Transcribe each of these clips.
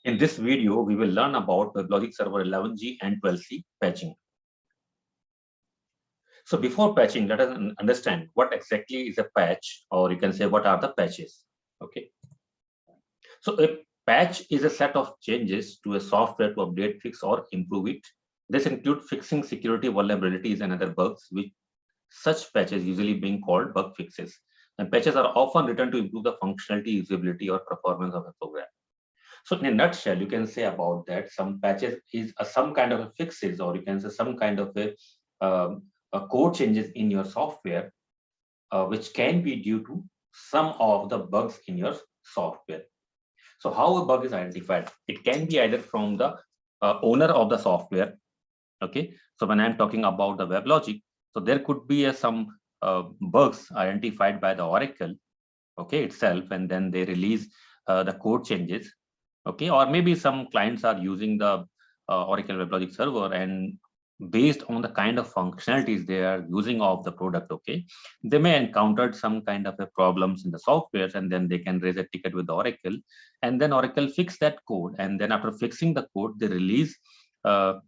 In this video, we will learn about WebLogic Server 11G and 12C patching. So before patching, let us understand what exactly is a patch, or you can say what are the patches. Okay. So a patch is a set of changes to a software to update, fix, or improve it. This includes fixing security vulnerabilities and other bugs, which such patches usually being called bug fixes. And patches are often written to improve the functionality, usability, or performance of a program. So in a nutshell, you can say about that some patches is some kind of a fixes, or you can say some kind of a code changes in your software, which can be due to some of the bugs in your software. So how a bug is identified? It can be either from the owner of the software. Okay. So when I'm talking about the WebLogic, so there could be some bugs identified by the Oracle, okay, itself, and then they release the code changes. Okay, or maybe some clients are using the Oracle WebLogic server, and based on the kind of functionalities they are using of the product, okay, they may encounter some kind of a problems in the software, and then they can raise a ticket with the Oracle, and then Oracle fix that code, and then after fixing the code, they release the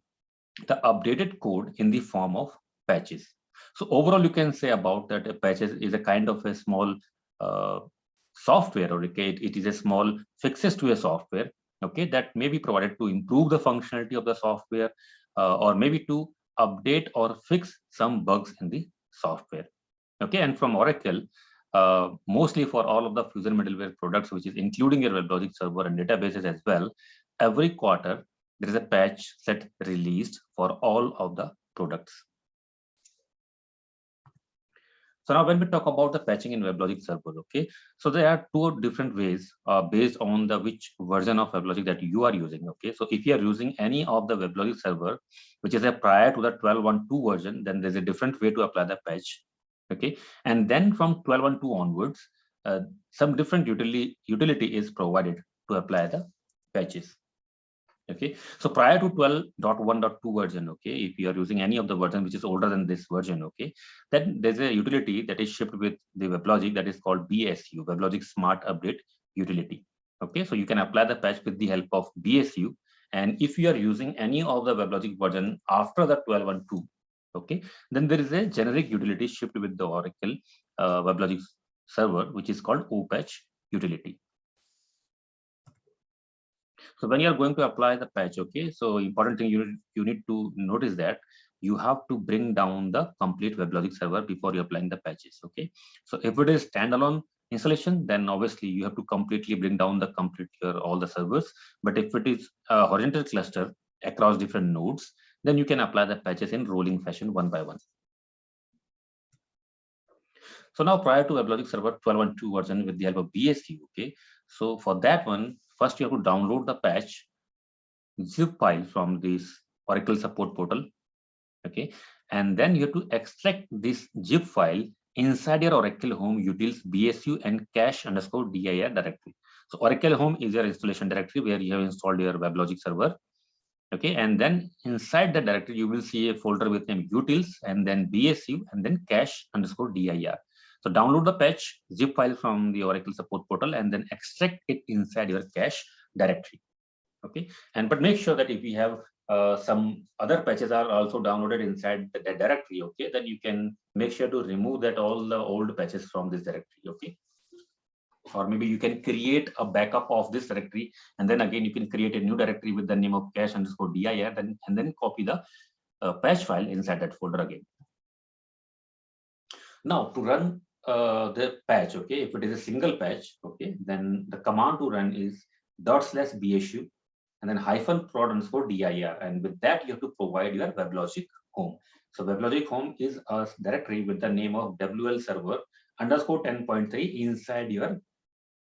updated code in the form of patches. So overall, you can say about that a patches is a kind of a small uh, software, or okay, it is a small fixes to a software, okay, that may be provided to improve the functionality of the software, or maybe to update or fix some bugs in the software. Okay, and from Oracle, mostly for all of the Fusion middleware products, which is including your WebLogic server and databases as well, every quarter there is a patch set released for all of the products. So now when we talk about the patching in WebLogic server, okay, so there are two different ways based on the which version of WebLogic that you are using. Okay, so if you are using any of the WebLogic server, which is a prior to the 12.1.2 version, then there's a different way to apply the patch. Okay, and then from 12.1.2 onwards, some different utility is provided to apply the patches. Okay, so prior to 12.1.2 version, okay, if you are using any of the version which is older than this version, okay, then there's a utility that is shipped with the WebLogic that is called BSU, WebLogic Smart Update Utility. Okay, so you can apply the patch with the help of BSU, and if you are using any of the WebLogic version after the 12.1.2, okay, then there is a generic utility shipped with the Oracle WebLogic server, which is called OPatch utility. So when you are going to apply the patch, okay, so important thing you need to notice that you have to bring down the complete WebLogic server before you applying the patches. Okay, so if it is standalone installation, then obviously you have to completely bring down the complete all the servers. But if it is a horizontal cluster across different nodes, then you can apply the patches in rolling fashion one by one. So now prior to WebLogic server 12.1.2 version with the help of BSU, okay, so for that one, first you have to download the patch zip file from this Oracle support portal, okay, and then you have to extract this zip file inside your Oracle Home utils BSU and cache_dir directory. So Oracle Home is your installation directory where you have installed your WebLogic server, okay, and then inside the directory you will see a folder with name utils and then BSU and then cache_dir. So download the patch zip file from the Oracle support portal and then extract it inside your cache directory. Okay, and but make sure that if we have some other patches are also downloaded inside the directory, okay, then you can make sure to remove that all the old patches from this directory. Okay, or maybe you can create a backup of this directory, and then again you can create a new directory with the name of cache_dir, then and then copy the patch file inside that folder again. Now to run the patch, okay, if it is a single patch, okay, then the command to run is /bsu and then -prod_dir, and with that you have to provide your WebLogic home. So WebLogic home is a directory with the name of WL server _10.3 inside your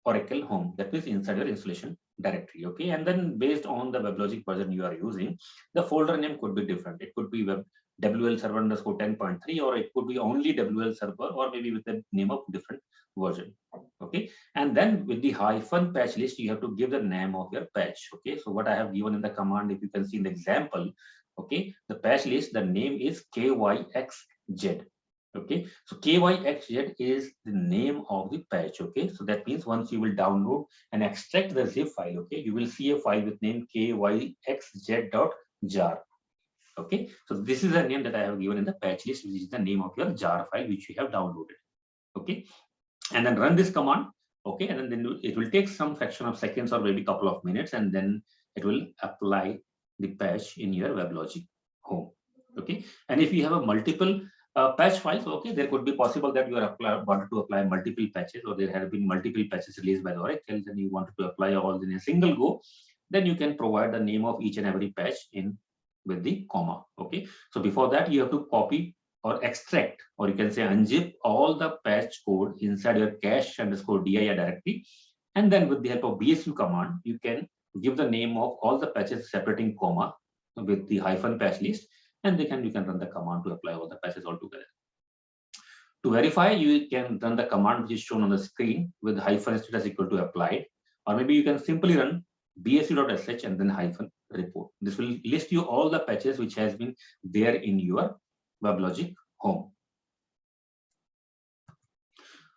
Oracle home, that is inside your installation directory. Okay, and then based on the WebLogic version you are using, the folder name could be different. It could be WL server _10.3, or it could be only WL server, or maybe with the name of different version. Okay, and then with the hyphen patch list, you have to give the name of your patch. Okay, so what I have given in the command, if you can see in the example, okay, the patch list, the name is KYXZ. Okay, so KYXZ is the name of the patch. Okay, so that means once you will download and extract the zip file, okay, you will see a file with name kyxz.jar. Okay, so this is a name that I have given in the patch list, which is the name of your jar file which you have downloaded. Okay, and then run this command. Okay, and then it will take some fraction of seconds or maybe couple of minutes, and then it will apply the patch in your WebLogic home. Okay, and if you have a multiple patch files, okay, there could be possible that you are wanted to apply multiple patches, or there have been multiple patches released by the Oracle, then you wanted to apply all in a single go, then you can provide the name of each and every patch in with the comma. Okay, so before that you have to copy or extract, or you can say unzip all the patch code inside your cache_dir directory, and then with the help of BSU command, you can give the name of all the patches separating comma with the hyphen patch list, and you can run the command to apply all the patches all together. To verify, you can run the command which is shown on the screen with hyphen status equal to applied, or maybe you can simply run bsu.sh and then hyphen report. This will list you all the patches which has been there in your WebLogic home.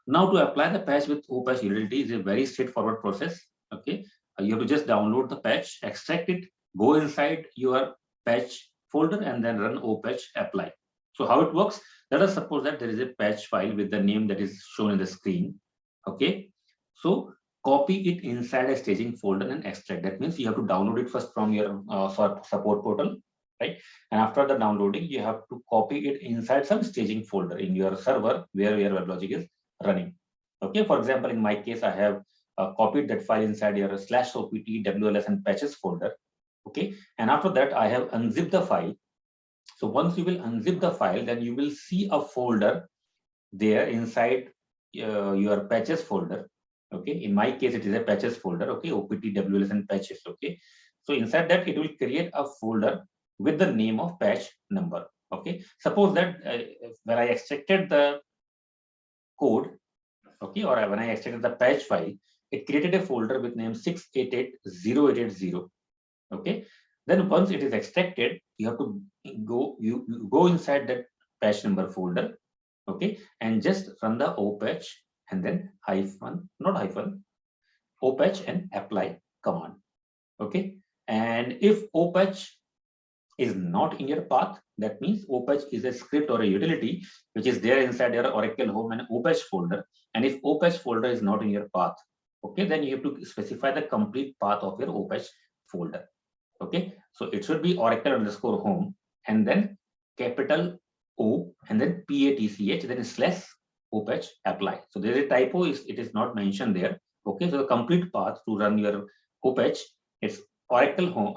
Now to apply the patch with OPatch utility is a very straightforward process. Okay, you have to just download the patch, extract it, go inside your patch folder, and then run OPatch apply. So how it works? Let us suppose that there is a patch file with the name that is shown in the screen. Okay, so copy it inside a staging folder and extract. That means you have to download it first from your support portal, right? And after the downloading, you have to copy it inside some staging folder in your server where your WebLogic is running. Okay, for example, in my case, I have copied that file inside your /opt wls and patches folder. Okay, and after that, I have unzipped the file. So once you will unzip the file, then you will see a folder there inside your patches folder. Okay, in my case, it is a patches folder. Okay, opt wls and patches. Okay, so inside that, it will create a folder with the name of patch number. Okay, suppose that when I extracted the code, okay, or when I extracted the patch file, it created a folder with name 6880880. Okay, then once it is extracted, you have to go go inside that patch number folder. Okay, and just run the OPatch and then OPatch and apply command. Okay, and if OPatch is not in your path, that means OPatch is a script or a utility which is there inside your Oracle home and OPatch folder. And if OPatch folder is not in your path, okay, then you have to specify the complete path of your OPatch folder. Okay, so it should be Oracle_home and then capital O and then PATCH, then /OPatch apply. So there is a typo, it is not mentioned there. Okay, so the complete path to run your OPatch is Oracle_home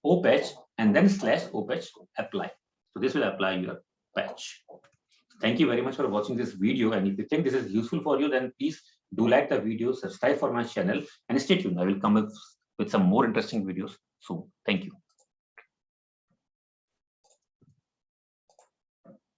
/OPatch and then /OPatch apply. So this will apply your patch. Thank you very much for watching this video, and if you think this is useful for you, then please do like the video, subscribe for my channel, and stay tuned. I will come with some more interesting videos soon. Thank you.